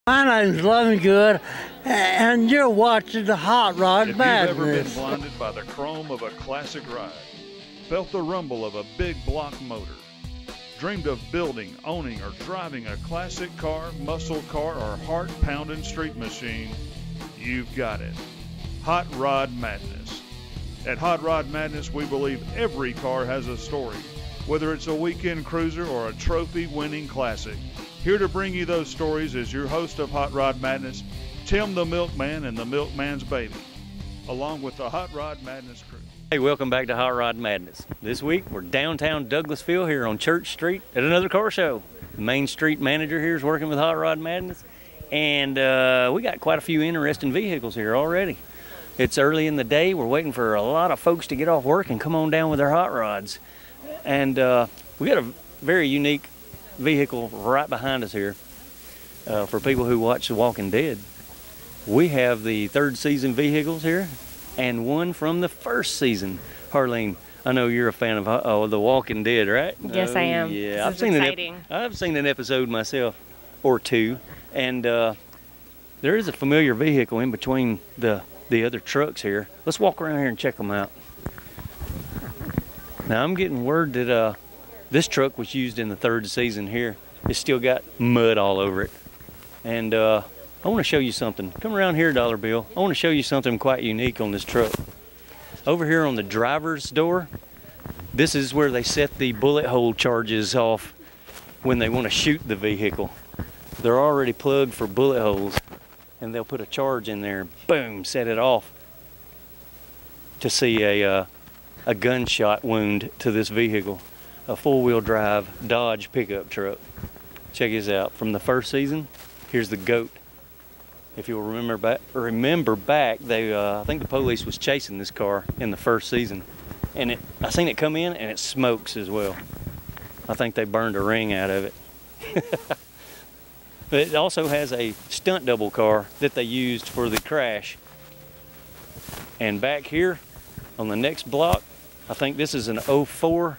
My name's Lovegood, and you're watching the Hot Rod Madness. If you've ever been blinded by the chrome of a classic ride, felt the rumble of a big block motor, dreamed of building, owning, or driving a classic car, muscle car, or heart-pounding street machine, you've got it. Hot Rod Madness. At Hot Rod Madness, we believe every car has a story, whether it's a weekend cruiser or a trophy-winning classic. Here to bring you those stories is your host of Hot Rod Madness, Tim the Milkman and the Milkman's Baby, along with the Hot Rod Madness crew. Hey, welcome back to Hot Rod Madness. This week, we're downtown Douglasville here on Church Street at another car show. The Main Street manager here is working with Hot Rod Madness, and we got quite a few interesting vehicles here already. It's early in the day. We're waiting for a lot of folks to get off work and come on down with their hot rods. And we got a very unique vehicle right behind us here. For people who watch The Walking Dead, we have the third season vehicles here and one from the first season. Harleen, I know you're a fan of The Walking Dead, right? Yes, I am. Yeah, I've seen an episode myself or two, and there is a familiar vehicle in between the other trucks here. Let's walk around here and check them out. Now I'm getting word that this truck was used in the third season here. It's still got mud all over it. And I want to show you something. Come around here, Dollar Bill. I want to show you something quite unique on this truck. Over here on the driver's door, this is where they set the bullet hole charges off when they want to shoot the vehicle. They're already plugged for bullet holes, and they'll put a charge in there, boom, set it off to see a gunshot wound to this vehicle. A four-wheel drive Dodge pickup truck. Check this out. From the first season, here's the goat. If you'll remember back, they I think the police was chasing this car in the first season, and I seen it come in and it smokes as well. I think they burned a ring out of it. But it also has a stunt double car that they used for the crash. And back here on the next block, I think this is an 04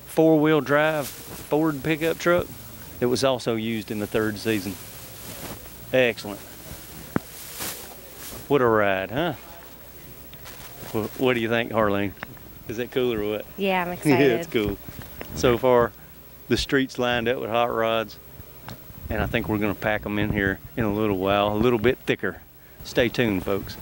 four-wheel drive Ford pickup truck. It was also used in the third season. Excellent. What a ride, huh? What do you think, Harleen? Is that cool or what? Yeah, I'm excited. Yeah, it's cool. So far, the street's lined up with hot rods, and I think we're gonna pack them in here in a little while, a little bit thicker. Stay tuned, folks.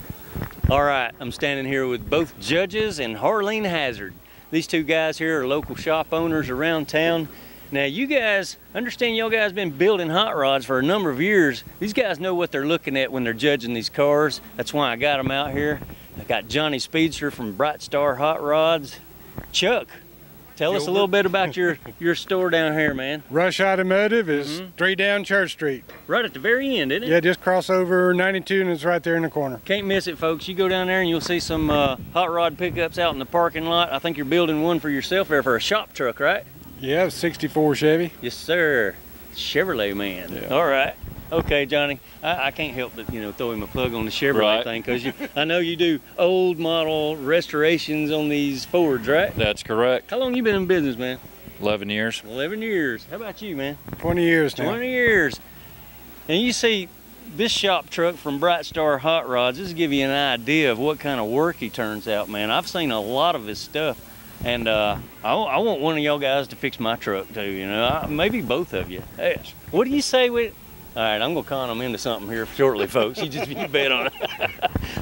All right, I'm standing here with both Judges and Harleen Hazard. These two guys here are local shop owners around town. Now you guys, understand y'all guys been building hot rods for a number of years. These guys know what they're looking at when they're judging these cars. That's why I got them out here. I got Johnny Speedster from Bright Star Hot Rods. Chuck, tell us a little bit about your store down here, man. Rush Automotive is straight down Church Street. Right at the very end, isn't it? Yeah, just cross over 92 and it's right there in the corner. Can't miss it, folks. You go down there and you'll see some hot rod pickups out in the parking lot. I think you're building one for yourself there for a shop truck, right? Yeah, 64 Chevy. Yes, sir. Chevrolet man. Yeah. All right. Okay, Johnny. I can't help but, throw him a plug on the Chevrolet thing, because I know you do old model restorations on these Fords, right? That's correct. How long you been in business, man? 11 years. 11 years. How about you, man? 20 years now. 20 years. And you see this shop truck from Bright Star Hot Rods, this will give you an idea of what kind of work he turns out, man. I've seen a lot of his stuff. And I want one of y'all guys to fix my truck too, maybe both of you. Hey, what do you say with... All right, I'm gonna con them into something here shortly, folks. You bet on it.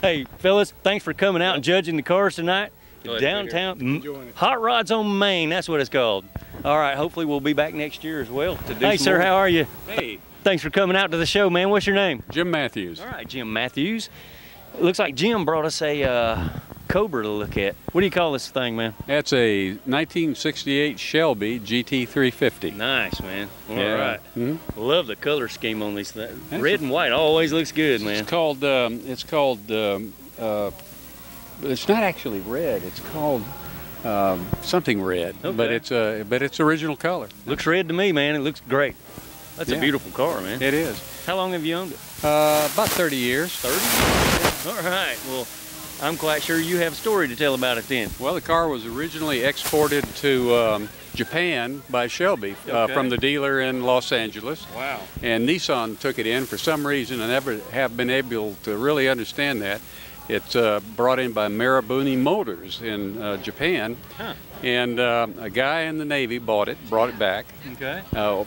Hey, fellas, thanks for coming out and judging the cars tonight. Downtown Hot Rods on Main, that's what it's called. All right, hopefully we'll be back next year as well to do. Hey, sir, how are you? Hey. Thanks for coming out to the show, man. What's your name? Jim Matthews. All right, Jim Matthews. It looks like Jim brought us a Cobra to look at. What do you call this thing, man? That's a 1968 Shelby GT350. Nice, man. All right. Love the color scheme on these things. Red and white always looks good, man. It's not actually red. It's called something red, okay. but it's original color. Looks red to me, man. It looks great. That's a beautiful car, man. It is. How long have you owned it? About 30 years. 30 years? All right. Well, I'm quite sure you have a story to tell about it then. Well, the car was originally exported to Japan by Shelby Okay. from the dealer in Los Angeles. Wow. And Nissan took it in for some reason. I never have been able to really understand that. It's brought in by Marubeni Motors in Japan. Huh. And a guy in the Navy brought it back Okay.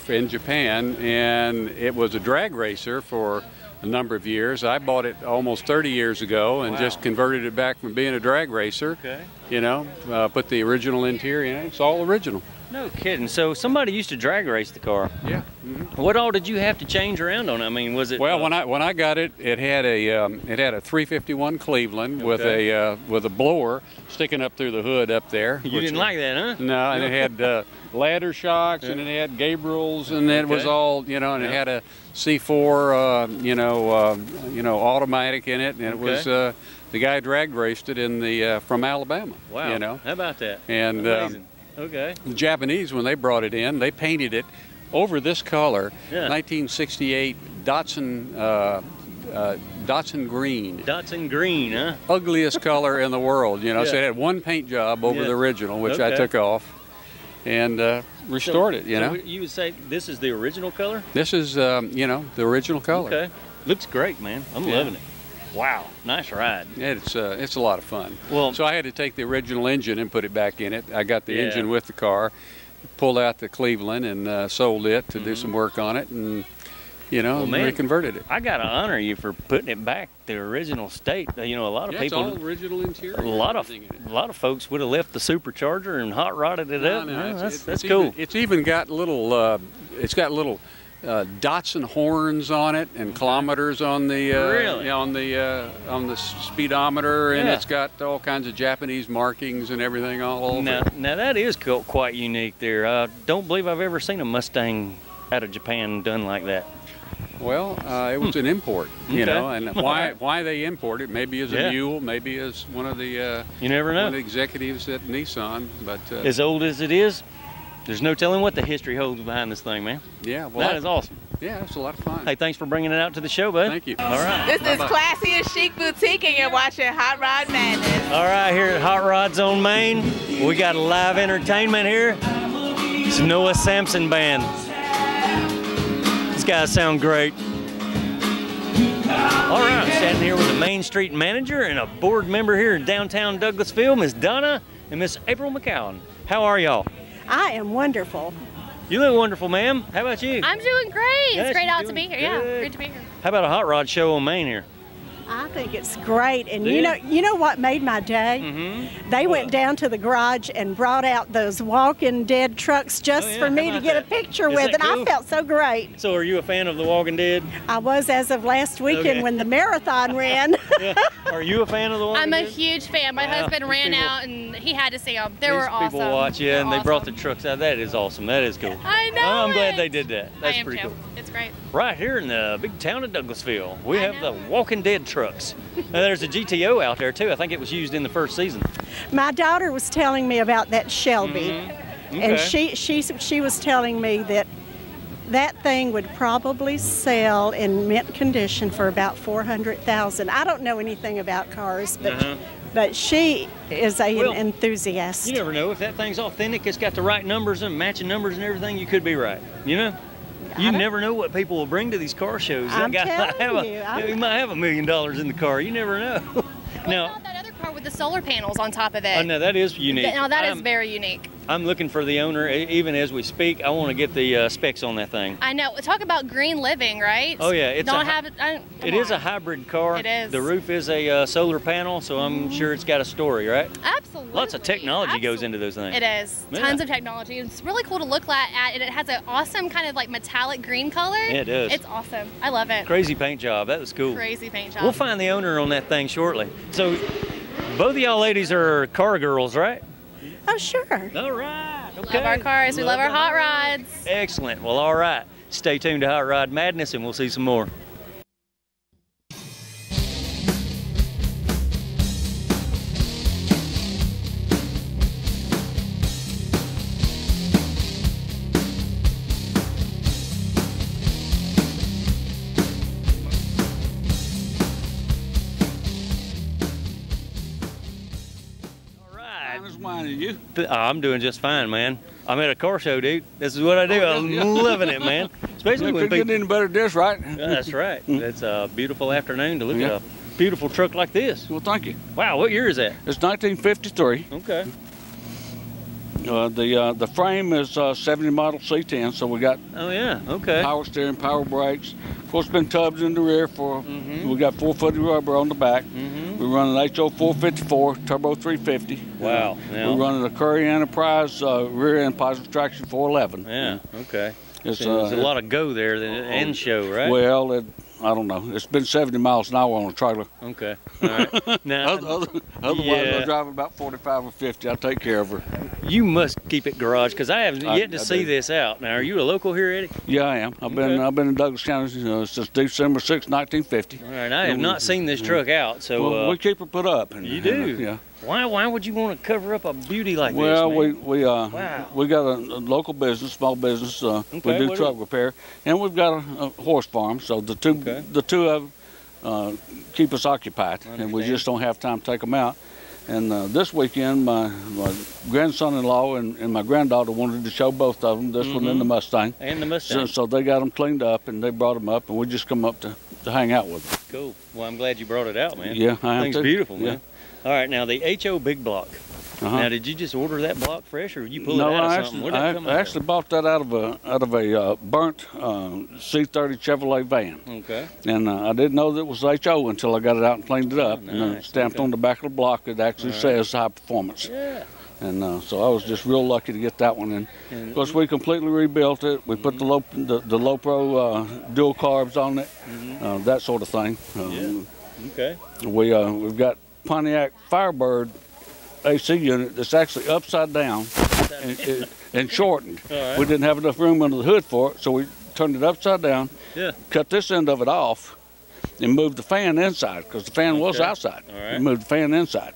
in Japan, and it was a drag racer for a number of years. I bought it almost 30 years ago and Wow. just converted it back from being a drag racer. Okay. You know, put the original interior in it. It's all original. No kidding. So somebody used to drag race the car. Yeah. What all did you have to change around on it? I mean, was it? Well, when I got it, it had a 351 Cleveland with a blower sticking up through the hood up there. You didn't like that, huh? No, and it had ladder shocks, and it had Gabriels, and it was all, you know, and it had a C4 automatic in it, and it was the guy drag raced it in the from Alabama. Wow. You know. How about that? And Amazing. Okay. the Japanese, when they brought it in, they painted it over this color, Yeah. 1968 Datsun green. Datsun green, huh? Ugliest color in the world, you know. So Yeah. it had one paint job over Yeah. the original, which I Okay. took off and restored it, you know. So you would say this is the original color? This is, you know, the original color. Okay. Looks great, man. I'm Yeah. loving it. Wow. Nice ride. It's a lot of fun. Well- so I had to take the original engine and put it back in it. I got the Yeah. engine with the car, pulled out the Cleveland and sold it to do some work on it, and you know, Well, man, reconverted it. I got to honor you for putting it back the original state. You know, a lot of Yeah, it's people, all original interior. a lot everything in it. folks would have left the supercharger and hot rodded it up. No, Well, it's that's even- cool. It's even got little, Datsun horns on it and kilometers on the Really? on the speedometer, and Yeah. it's got all kinds of Japanese markings and everything all over. Now that is quite unique there. Don't believe I've ever seen a Mustang out of Japan done like that. Well, it was an import, you Okay. know, and why they import it, maybe as a Yeah. mule, maybe as one of the You never one know. of the executives at Nissan, but As old as it is, there's no telling what the history holds behind this thing, man. yeah, well, That is awesome. yeah, it's a lot of fun. Hey, thanks for bringing it out to the show, bud. Thank you. All right. This is Bye-bye. Classy and Chic Boutique, and you're watching Hot Rod Madness. All right, here at Hot Rods on Main, we got a live entertainment here. It's Noah Sampson Band. These guys sound great. All right, I'm standing here with the Main Street manager and a board member here in downtown Douglasville, Miss Donna and Miss April McCowan. How are y'all? I am wonderful. You look wonderful, ma'am. How about you? I'm doing great. Yes, It's great you're out to doing be here. Yeah, good. great to be here. How about a hot rod show on Main here? I think it's great. And Do you you? know what made my day? Mm-hmm. They went down to the garage and brought out those Walking Dead trucks just Oh, yeah. for me How to about get a that? picture Is with, that and cool? I felt so great. So are you a fan of The Walking Dead? I was as of last weekend Okay. when the marathon ran. Yeah. Are you a fan of The Walking I'm Dead? a huge fan. My Wow, husband these ran people- out and he had to see them. They These were awesome. people watch, yeah, They're and they brought the awesome. trucks out. That is awesome. That is cool. I know. I'm glad it. they did that. That's I am pretty too. cool. It's great. Right here in the big town of Douglasville, we I have the know. Walking Dead trucks. Now, there's a GTO out there too. I think it was used in the first season. My daughter was telling me about that Shelby, Mm-hmm. and Okay. she was telling me that that thing would probably sell in mint condition for about $400,000. I don't know anything about cars, Uh-huh. but she is Well, an enthusiast. You never know if that thing's authentic. It's got the right numbers and matching numbers and everything. You could be right. You know. You never know what people will bring to these car shows. I'm That guy might telling have you, he might have $1 million in the car. You never know. What Now, about that other car with the solar panels on top of it? oh, no, that is unique. Now that is I'm- very unique. I'm looking for the owner, even as we speak. I want to get the specs on that thing. I know. Talk about green living, right? Oh, yeah, it's Don't a- have it. It is a hybrid car. It is. The roof is a solar panel, so I'm sure it's got a story, right? Absolutely. Lots of technology goes into those things. It is. Yeah. Tons of technology. It's really cool to look at it. It has an awesome kind of like metallic green color. Yeah, it does. It's awesome. I love it. Crazy paint job. That was cool. Crazy paint job. We'll find the owner on that thing shortly. So, both of y'all ladies are car girls, right? Oh, sure. All right. We Okay. love our cars. We love our the hot rods. Excellent. Well, all right. Stay tuned to Hot Rod Madness, and we'll see some more. All right. How's mine and you? I'm doing just fine, man. I'm at a car show, dude. This is what I do. I'm loving it, man. Especially when people. Get any better than this, right? Yeah, that's right. It's a beautiful afternoon to look at a beautiful truck like this. Well, thank you. Wow, what year is that? It's 1953. Okay. The frame is 70 model C10, so we got power steering, power brakes. Of course, been tubs in the rear for. We got 4-footed rubber on the back. We run an HO 454 turbo 350. Wow. We're running a Curry Enterprise rear end positive traction 411. Yeah. Okay. It's, there's a lot of go there and show, right? Well, I don't know. It's been 70 miles an hour on a trailer. Okay. All right. Now, otherwise, I'm driving about 45 or 50. I'll take care of her. You must keep it garage because I have yet to see this out. Now, are you a local here, Eddie? Yeah, I am. I've been in Douglas County since December 6, 1950. All right. I have not seen this truck out, so well, we keep her put up. You do? Yeah. Why would you want to cover up a beauty like this? Well, we got a local business, small business. We do truck repair, and we've got a horse farm. So the two of them keep us occupied, and we just don't have time to take them out. And this weekend, my grandson-in-law and my granddaughter wanted to show both of them. This one and the Mustang. And the Mustang. So they got them cleaned up, and they brought them up, and we just come up to hang out with them. Cool. Well, I'm glad you brought it out, man. Yeah, I am too. Beautiful, man. All right, now the HO Big Block. Now, did you just order that block fresh, or did you pull it out of something? I actually bought that out of a burnt C30 Chevrolet van. Okay. And I didn't know that it was HO until I got it out and cleaned it up. Nice. And stamped on the back of the block, it actually says high performance. Yeah. And so I was just real lucky to get that one in. Of course, we completely rebuilt it. We put the low pro dual carbs on it, that sort of thing. Okay. We've got Pontiac Firebird AC unit that's actually upside down and shortened. Right. We didn't have enough room under the hood for it, so we turned it upside down, cut this end of it off, and moved the fan inside because the fan was outside. All right. We moved the fan inside.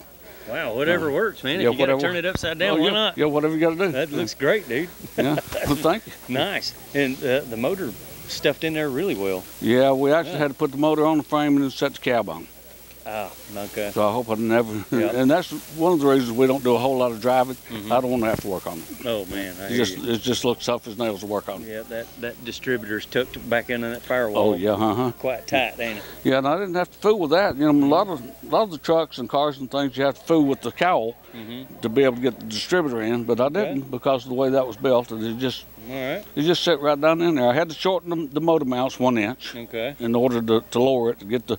Wow, whatever works, man. If you got to turn it upside down, why not? Yeah, whatever you got to do. That looks great, dude. Yeah, well, thank you. Nice. And the motor stuffed in there really well. Yeah, we actually had to put the motor on the frame and then set the cab on. Oh, okay. So I hope I never, and that's one of the reasons we don't do a whole lot of driving. I don't want to have to work on it. Oh man, it just looks tough as nails to work on. Yeah, that distributor's tucked back into that firewall. Oh yeah, Quite tight, ain't it? Yeah, and I didn't have to fool with that. You know, a lot of the trucks and cars and things you have to fool with the cowl to be able to get the distributor in, but I didn't because of the way that was built. And it just set right down in there. I had to shorten the motor mounts 1 inch in order to lower it to get the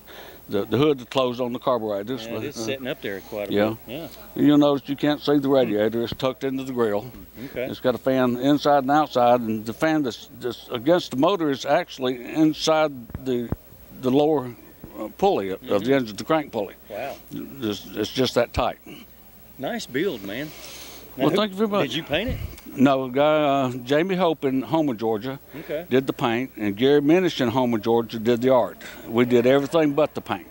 hood to close on the carburetors. Yeah, it's sitting up there quite a bit. Yeah. You'll notice you can't see the radiator. It's tucked into the grill. Okay. It's got a fan inside and outside, and the fan that's against the motor is actually inside the lower pulley of the engine, the crank pulley. Wow. It's just that tight. Nice build, man. Now, well, thank you very much. Did you paint it? No, guy Jamie Hope in Homer, Georgia, did the paint, and Gary Minish in Homer, Georgia, did the art. We did everything but the paint.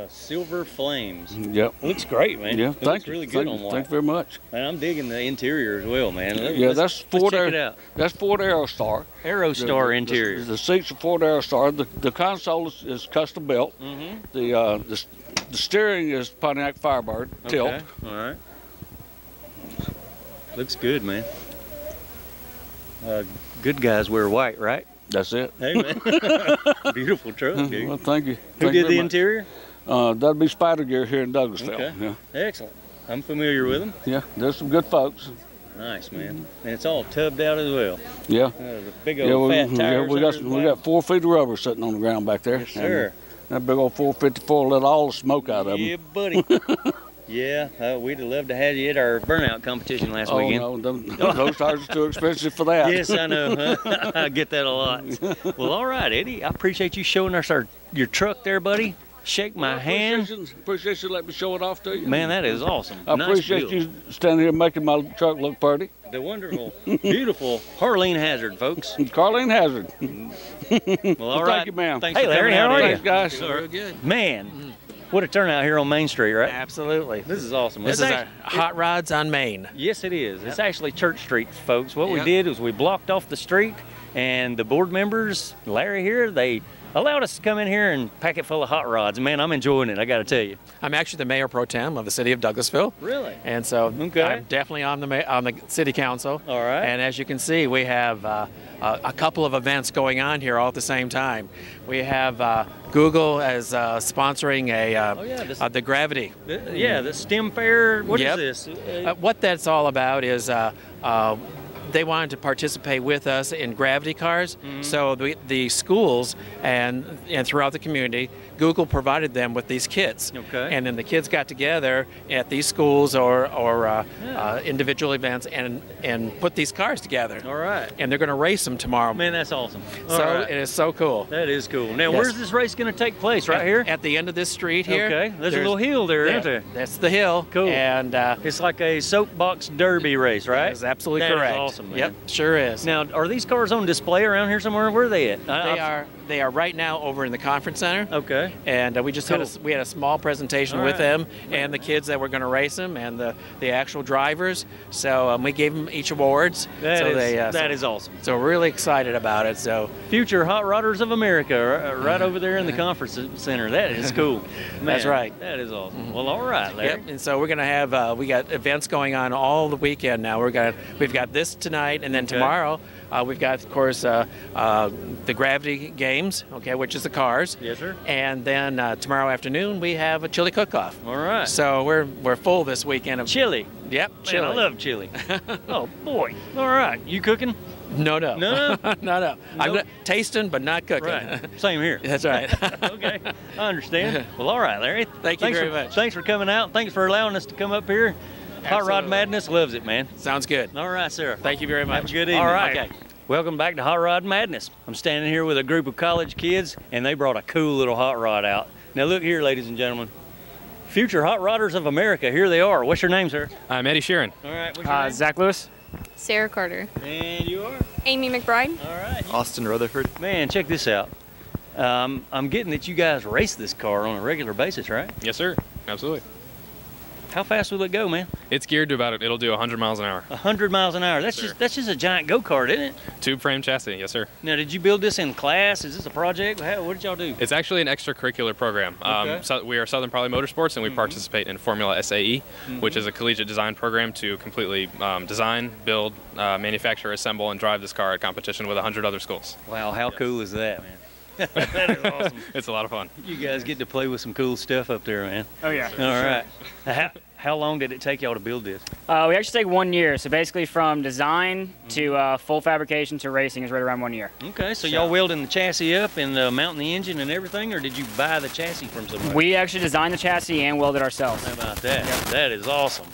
Silver Flames. Yep. Looks great, man. Yeah, thank you. Really good on white. Thank you very much. Man, I'm digging the interior as well, man. That's Ford. Check it out. That's Ford Aerostar. Aerostar interior. The seats are Ford Aerostar. The console is custom built. The steering is Pontiac Firebird tilt. All right. Looks good, man. Good guys wear white, right? That's it. Hey, man. Beautiful truck, dude. Well, thank you. Who did the interior? That'd be Spider Gear here in Douglasville. Okay. Yeah. Excellent. I'm familiar with them. Yeah, there's some good folks. Nice, man. And it's all tubbed out as well. Yeah. The big old fat tires. We got 4 feet of rubber sitting on the ground back there. Yes, sir. That big old 454 let all the smoke out of them. Yeah, buddy. Yeah, we'd have loved to have you at our burnout competition last weekend. Oh, no, those tires are too expensive for that. Yes, I know. I get that a lot. Well, all right, Eddie. I appreciate you showing us your truck there, buddy. Shake my hand. Appreciate you letting me show it off to you. Man, that is awesome. I appreciate you standing here making my truck look pretty. The wonderful, beautiful Harleen Hazard, folks. Carleen Hazard. Well, all right. Thank you, ma'am. Thanks hey, for Larry, coming how out, are you? Thanks, guys. Real good. Man, what a turnout here on Main Street, right? Absolutely. This is awesome. This is our Hot Rods on Main. Yes, it is. It's actually Church Street, folks. What we did is we blocked off the street, and the board members, Larry here, they allowed us to come in here and pack it full of hot rods. Man, I'm enjoying it, I got to tell you. I'm actually the mayor pro tem of the city of Douglasville. Really? And so Okay. I'm definitely on the city council. All right. And as you can see, we have a couple of events going on here all at the same time. We have Google as sponsoring the Gravity. The STEM fair. What is this? What that's all about is they wanted to participate with us in gravity cars. So the schools and throughout the community, Google provided them with these kits. Okay. And then the kids got together at these schools or individual events and put these cars together. All right. And they're going to race them tomorrow. Man, that's awesome. So it is so cool. That is cool. Now, Yes. where's this race going to take place? Right here? At the end of this street here. Okay. There's a little hill there, isn't there? That's the hill. Cool. And it's like a soapbox derby race, right? that is absolutely That correct. is awesome, man. Yep, sure is. Now, are these cars on display around here somewhere? Where are they at? They are right now over in the conference center. Okay. And we just had a small presentation with them and the kids that were going to race them and the actual drivers. So we gave them each awards. That is awesome. So we're really excited about it. So Future Hot Rodders of America, right over there in the conference center. That is cool. Man, That's right. That is awesome. Well, all right, Larry. Yep. And so we're going to have we got events going on all the weekend now. We've got this tonight, and then tomorrow we've got, of course, the Gravity Games, which is the cars. Yes, sir. And then tomorrow afternoon we have a chili cook-off. All right. So we're full this weekend of chili. Yep, Man, chili. I love chili. Oh boy. All right. You cooking? No. No? No. I'm tasting, but not cooking. Right. Same here. That's right. Okay. I understand. Well, all right, Larry. Thank you very much. Thanks for coming out. Thanks for allowing us to come up here. Hot Rod Madness loves it, man. Sounds good. All right, sir. Thank you very much. Have a good evening. All right. Okay. Welcome back to Hot Rod Madness. I'm standing here with a group of college kids, and they brought a cool little hot rod out. Now look here, ladies and gentlemen. Future Hot Rodders of America, here they are. What's your name, sir? I'm Eddie Sheeran. All right, what's your name? Zach Lewis. Sarah Carter. And you are? Amy McBride. All right. Austin Rutherford. Man, check this out. I'm getting that you guys race this car on a regular basis, right? Yes, sir. Absolutely. How fast will it go, man? It's geared to it'll do 100 miles an hour. 100 miles an hour. That's just a giant go-kart, isn't it? Tube frame chassis, yes, sir. Now, did you build this in class? Is this a project? What did y'all do? It's actually an extracurricular program. Okay. So we are Southern Poly Motorsports, and we participate in Formula SAE, which is a collegiate design program to completely design, build, manufacture, assemble, and drive this car at competition with 100 other schools. Wow, how cool is that, man? That is awesome. It's a lot of fun. You guys get to play with some cool stuff up there, man. Oh, yeah. All right. How long did it take y'all to build this? We actually take 1 year. So basically from design to full fabrication to racing is right around 1 year. Okay, so y'all welding the chassis up and mounting the engine and everything, or did you buy the chassis from somebody? We actually designed the chassis and welded ourselves. How about that? Yep. That is awesome.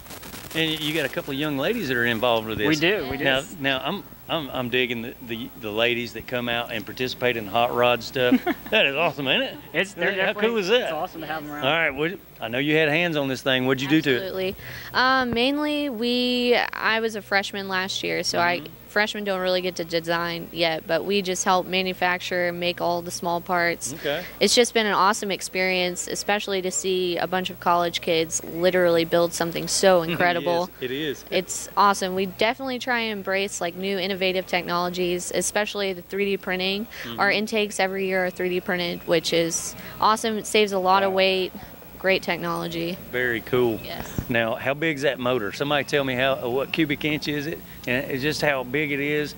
And you got a couple of young ladies that are involved with this. We do. Now I'm digging the ladies that come out and participate in hot rod stuff. That is awesome, ain't it? How cool is that? It's awesome to have them around. All right, I know you had hands on this thing. What'd you do to it? Absolutely. Mainly, I was a freshman last year, so freshmen don't really get to design yet, but we just help manufacture, make all the small parts. Okay. It's just been an awesome experience, especially to see a bunch of college kids literally build something so incredible. It is. It's awesome. We definitely try and embrace like new innovative technologies, especially the 3D printing. Our intakes every year are 3D printed, which is awesome. It saves a lot of weight. Great technology. Very cool. Yes. Now, how big is that motor? Somebody tell me what cubic inch is it, and it's just how big it is,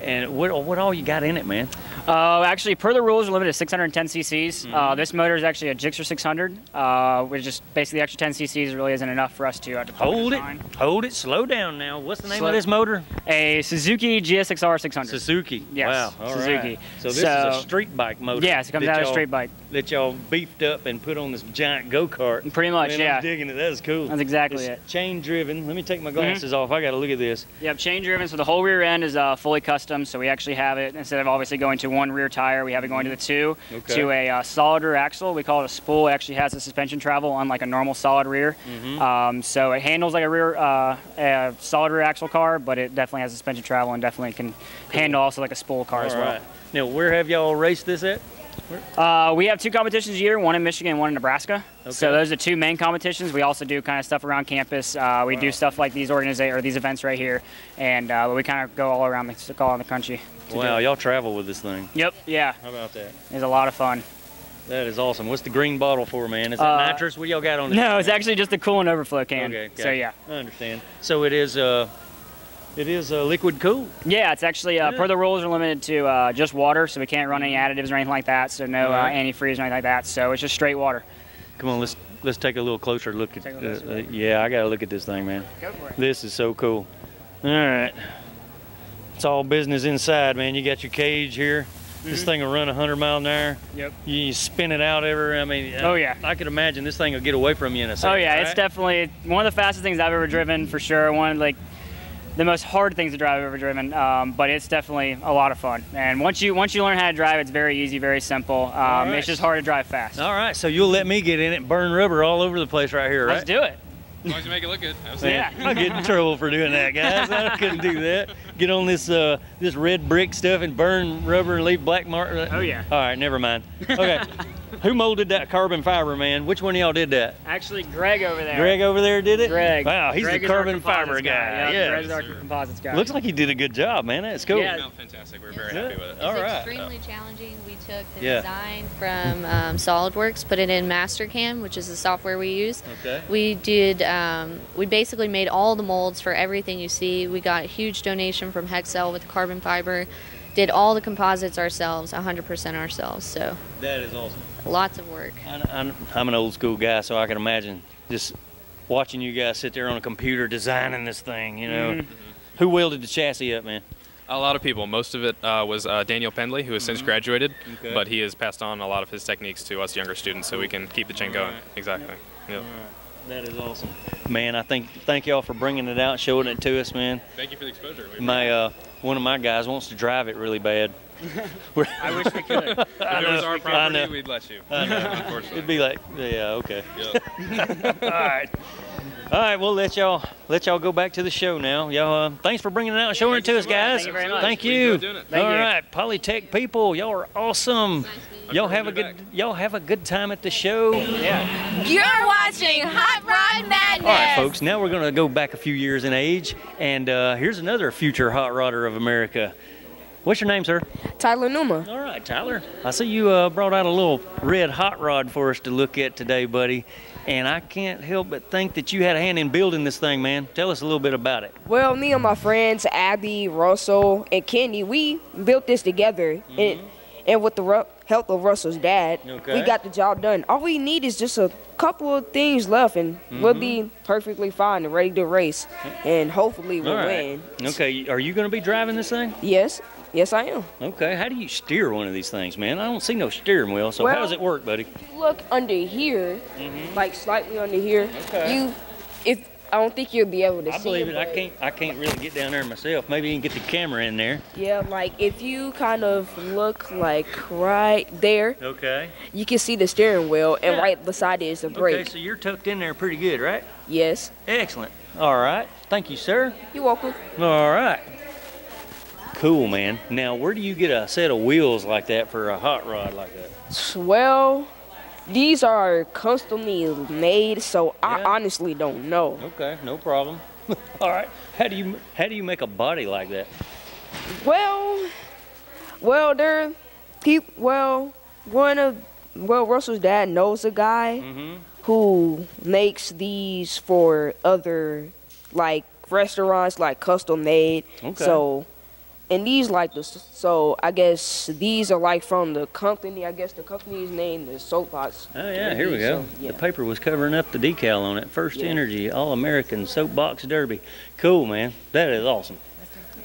and what all you got in it, man? Actually, per the rules, we're limited to 610 cc's. This motor is actually a Gixxer 600, which just basically the extra 10 cc's really isn't enough for us to Hold it, slow down now. What's the name of this motor? A Suzuki GSXR 600. Suzuki. Yes. Wow. All Suzuki. Right. So this is a street bike motor. Yes, it comes out of a street bike. That y'all beefed up and put on this giant go-kart. Pretty much, Man, yeah. I'm digging it. That is cool. That's exactly it's it. Chain driven. Let me take my glasses off. I got to look at this. Yep, chain driven. So the whole rear end is fully custom. So we actually have it, instead of obviously going to one rear tire, we have it going to the two, to a solid rear axle. We call it a spool. It actually has a suspension travel, unlike a normal solid rear. So it handles like a solid rear axle car, but it definitely has suspension travel and definitely can handle also like a spool car as well. Now, where have y'all raced this at? We have 2 competitions a year, one in Michigan and one in Nebraska. Okay. So those are 2 main competitions. We also do kind of stuff around campus. We do stuff like these these events right here, and we kind of go all around the country. Wow, y'all travel with this thing. Yep, yeah. How about that? It's a lot of fun. That is awesome. What's the green bottle for, man? Is that nitrous? What y'all got on it? No, it's actually just a coolant overflow can. Okay, so yeah. I understand. So it is liquid cool. Yeah, it's actually per the rules are limited to just water, so we can't run any additives or anything like that. So no antifreeze or anything like that. So it's just straight water. Come on, let's take a little closer look at. Yeah, I gotta look at this thing, man. Go for it. This is so cool. All right, it's all business inside, man. You got your cage here. This thing will run 100 miles an hour. Yep. You spin it out everywhere. I mean, oh yeah. I could imagine this thing will get away from you in a second. Oh yeah, right? it's definitely one of the fastest things I've ever driven for sure. One of the most hard things to drive I've ever driven, but it's definitely a lot of fun. And once you learn how to drive, it's very easy, very simple. It's just hard to drive fast. All right, so you'll let me get in it and burn rubber all over the place right here, right? Let's do it. As long as you make it look good. Yeah. I get in trouble for doing that, guys. I couldn't do that. Get on this this red brick stuff and burn rubber and leave black mark. Oh yeah. All right, never mind. Okay. Who molded that carbon fiber, man? Which one of y'all did that? Actually, Greg over there. Greg over there did it? Greg. Wow, he's Greg the is our carbon fiber composites guy. Yeah, Greg's our composites guy. Looks like he did a good job, man. That's cool. Yeah. No, fantastic. We're very happy with it. All right. Extremely challenging. We took the design from SolidWorks, put it in Mastercam, which is the software we use. Okay. We did. We basically made all the molds for everything you see. We got a huge donation from Hexcel with the carbon fiber. Did all the composites ourselves, 100% ourselves. So that is awesome. Lots of work. I'm an old school guy, so I can imagine just watching you guys sit there on a computer designing this thing, you know. Who welded the chassis up, man? A lot of people. Most of it was Daniel Pendley, who has since graduated, but he has passed on a lot of his techniques to us younger students so we can keep the chain going. Exactly. Yep. That is awesome. Man, thank y'all for bringing it out and showing it to us, man. Thank you for the exposure. One of my guys wants to drive it really bad. I wish we could. If it was our property, we'd let you. I know. Unfortunately. It'd be like, yeah, okay. Yep. All right, we'll let y'all go back to the show now. Y'all, thanks for bringing it out and showing it to us, guys. Thank you very much. Thank you. All right, Polytech people, y'all are awesome. Y'all have a good time at the show. Yeah. You're watching Hot Rod Madness. All right, folks. Now we're going to go back a few years in age, and here's another future hot rodder of America. What's your name, sir? Tyler Numa. All right, Tyler. I see you brought out a little red hot rod for us to look at today, buddy. And I can't help but think that you had a hand in building this thing, man. Tell us a little bit about it. Well, me and my friends, Abby, Russell, and Kenny, we built this together. And with the help of Russell's dad, we got the job done. All we need is just a couple of things left, and we'll be perfectly fine and ready to race. And hopefully we'll win. Okay, are you going to be driving this thing? Yes. Yes, I am. Okay, how do you steer one of these things, man? I don't see no steering wheel, so how does it work, buddy? Look under here, like slightly under here. Okay. I don't think you'll be able to see it. I believe it. I can't really get down there myself. Maybe you can get the camera in there. Yeah, like if you kind of look like right there, you can see the steering wheel, and right beside it is the brake. Okay, so you're tucked in there pretty good, right? Yes. Excellent. All right. Thank you, sir. You're welcome. All right. Cool, man. Now, where do you get a set of wheels like that for a hot rod like that? Well, these are customly made, so I honestly don't know. Okay, no problem. All right. How do you make a body like that? Well, Russell's dad knows a guy who makes these for other like restaurants, like custom made. Okay. So. And these so I guess these are like from the company. I guess the company's name is Soapbox. Oh yeah, here we go. The paper was covering up the decal on it. First Energy All-American Soapbox Derby. Cool, man. That is awesome.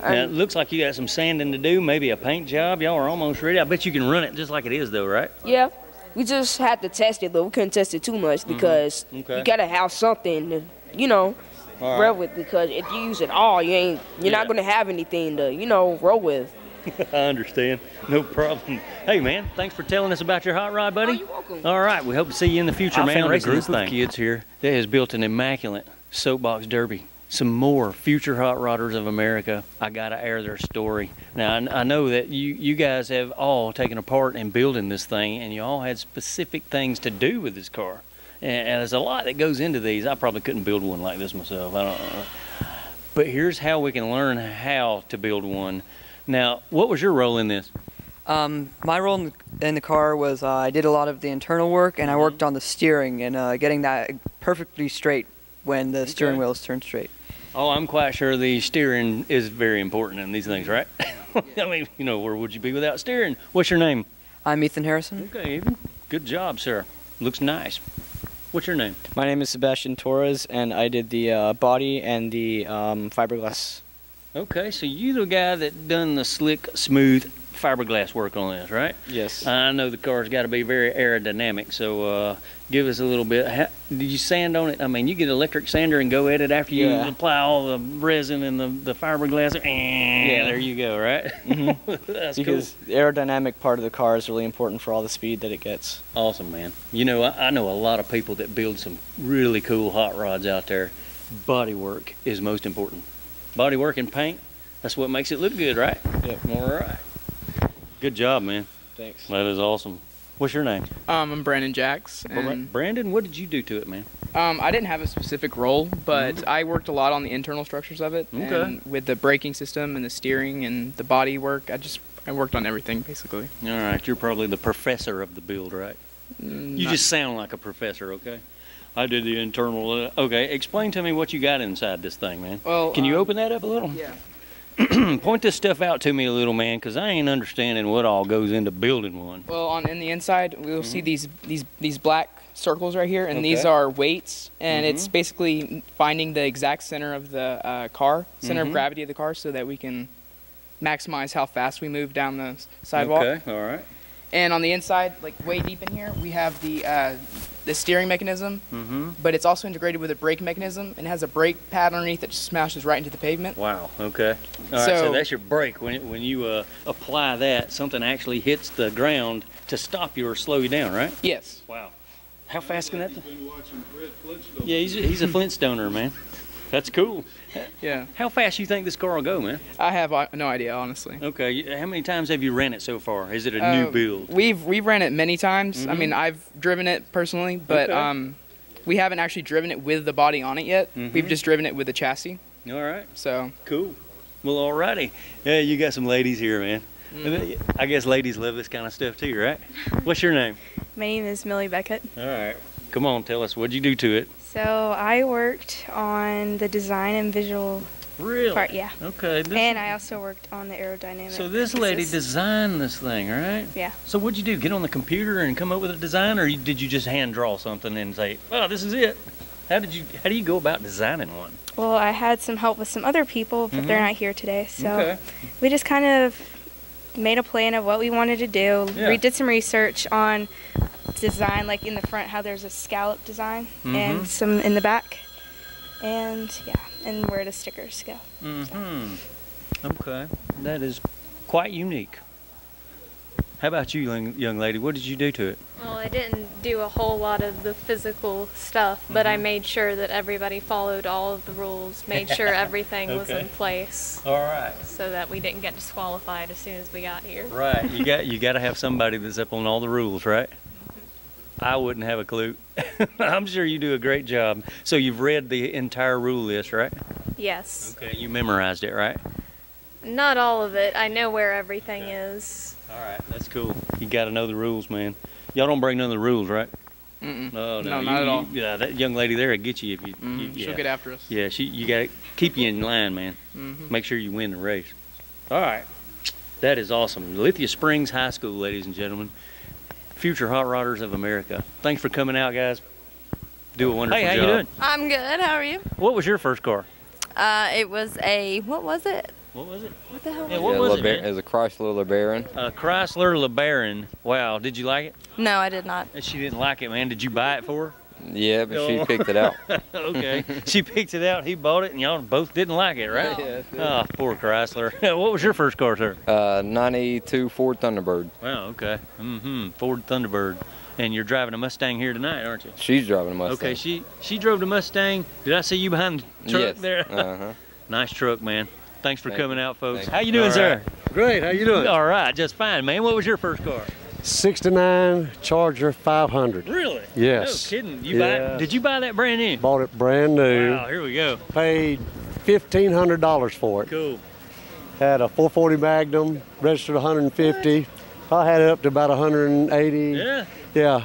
Now, it looks like you got some sanding to do, maybe a paint job. Y'all are almost ready. I bet you can run it just like it is though, right? Yeah. We just had to test it, but we couldn't test it too much because you gotta have something to, roll with, because if you use it all, you're not gonna have anything to, roll with. I understand. No problem. Hey, man, thanks for telling us about your hot rod, buddy. Oh, you're welcome. All right, we hope to see you in the future, man. I found a group of kids here that has built an immaculate Soapbox Derby. some more future hot rodders of America, I gotta air their story. Now I know that you guys have all taken a part in building this thing, and you all had specific things to do with this car. And there's a lot that goes into these. I probably couldn't build one like this myself. I don't know. But here's how we can learn how to build one. Now, what was your role in this? My role in the car was I did a lot of the internal work, and I worked on the steering and getting that perfectly straight when the steering wheels turn straight. Oh, I'm quite sure the steering is very important in these things, right? I mean, you know, where would you be without steering? What's your name? I'm Ethan Harrison. Okay, Ethan. Good job, sir. Looks nice. What's your name? My name is Sebastian Torres, and I did the body and the fiberglass. Okay, so you the guy that done the slick, smooth fiberglass work on this, right? Yes. I know the car's got to be very aerodynamic, so give us a little bit. Did you sand on it? I mean, you get an electric sander and go at it after you apply all the resin and the fiberglass. Yeah, there you go, right? Mm-hmm. That's because cool. the aerodynamic part of the car is really important for all the speed that it gets. Awesome, man. You know, I know a lot of people that build some really cool hot rods out there. Body work is most important. Body work and paint, that's what makes it look good, right? Yep. All right. Good job, man. Thanks. That is awesome. What's your name? I'm Brandon Jacks. And Brandon, what did you do to it, man? I didn't have a specific role, but I worked a lot on the internal structures of it. Okay. And with the braking system and the steering and the body work, I worked on everything, basically. All right, you're probably the professor of the build, right? You just sound like a professor, okay? I did the internal. Okay, explain to me what you got inside this thing, man. Well, can you open that up a little? Yeah. Point this stuff out to me a little, man, because I ain't understanding what all goes into building one. Well, in the inside, we'll see these black circles right here, and these are weights, and it's basically finding the exact center of the car, center of gravity of the car, so that we can maximize how fast we move down the sidewalk. Okay, all right. And on the inside, like way deep in here, we have the steering mechanism, but it's also integrated with a brake mechanism, and it has a brake pad underneath that just smashes right into the pavement. Wow, okay. All right, so that's your brake. When you apply that, something actually hits the ground to stop you or slow you down, right? Yes. Wow. How fast can that? Yeah, he's a Flintstoner, man. That's cool. Yeah. How fast you think this car will go, man? I have no idea, honestly. Okay. How many times have you ran it so far? Is it a new build? We've ran it many times. I mean, I've driven it personally, but we haven't actually driven it with the body on it yet. We've just driven it with the chassis. All right. So cool. Well, alrighty. Yeah, you got some ladies here, man. I guess ladies love this kind of stuff too, right? What's your name? My name is Millie Beckett. All right. Come on, tell us. What'd you do to it? So I worked on the design and visual part, yeah. Okay. And I also worked on the aerodynamic. So this lady designed this thing, right? Yeah. So what'd you do? Get on the computer and come up with a design, or did you just hand draw something and say, "Well, this is it"? How do you go about designing one? Well, I had some help with some other people, but they're not here today. So we just kind of made a plan of what we wanted to do. Yeah. We did some research on design, like in the front, how there's a scallop design, and some in the back, and and where the stickers go. Okay, that is quite unique. How about you, young lady? What did you do to it? Well, I didn't do a whole lot of the physical stuff, but I made sure that everybody followed all of the rules, made sure everything was in place. All right. So that we didn't get disqualified as soon as we got here. Right. You got to have somebody that's up on all the rules, right? I wouldn't have a clue. I'm sure you do a great job. So you've read the entire rule list, right? Yes. Okay. You memorized it, right? Not all of it. I know where everything is. All right. That's cool. You got to know the rules, man. Y'all don't break none of the rules, right? No, No, not at all. Yeah, that young lady there will get you if you. She'll get after us. Yeah, you got to keep you in line, man. Make sure you win the race. All right. That is awesome. Lithia Springs High School, ladies and gentlemen. Future hot rodders of America. Thanks for coming out, guys. Do a wonderful job. Hey, how you doing? I'm good. How are you? What was your first car? It was a, what was it? What was it? What the hell Yeah, was what was it, man? It was a Chrysler LeBaron. A Chrysler LeBaron. Wow, did you like it? No, I did not. She didn't like it, man. Did you buy it for her? Yeah, but she picked it out. Okay. She picked it out, he bought it, and y'all both didn't like it, right? No. Oh, poor Chrysler. What was your first car, sir? 92 Ford Thunderbird. Wow, okay. Ford Thunderbird. And you're driving a Mustang here tonight, aren't you? She's driving a Mustang. Okay, she drove the Mustang. Did I see you behind the truck there? Uh-huh. Nice truck, man. Thanks for coming out, folks. Thank How you doing, sir? Great, how you doing? All right, just fine, man. What was your first car? 69 Charger 500. Really? Yes. No kidding. Did you buy that brand new? Bought it brand new. Wow, here we go. Paid $1,500 for it. Cool. Had a 440 Magnum, registered 150. I had it up to about 180. Yeah? Yeah.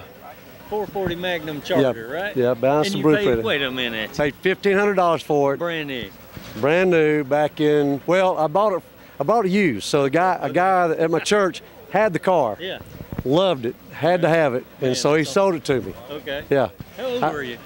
440 Magnum Charger, right? Yeah, bounced some roof with it. Wait a minute. Paid $1,500 for it. Brand new. Brand new back in, well, I bought it used. So a guy at my church had the car. Yeah. Loved it, had to have it, and so he sold it to me. Okay. Yeah. How old were you?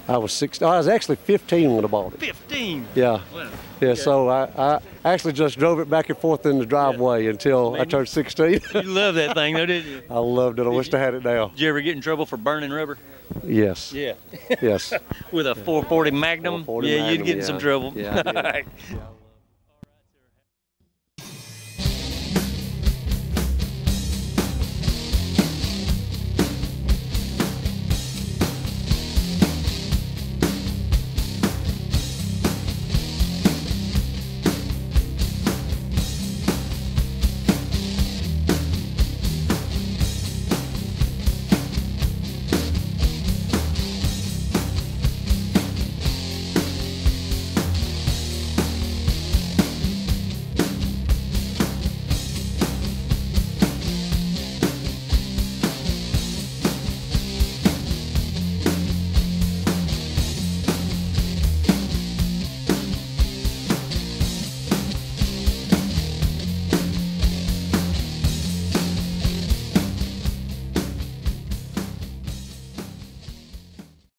I was 16. I was actually 15 when I bought it. 15? Yeah. Wow. Yeah, so I actually just drove it back and forth in the driveway until I turned 16. You love that thing, though, didn't you? I loved it. I wish I had it now. Did you ever get in trouble for burning rubber? Yes. Yeah. Yes. With a 440 Magnum? 440 yeah, Magnum, you'd get in some trouble. Yeah, I did. All right.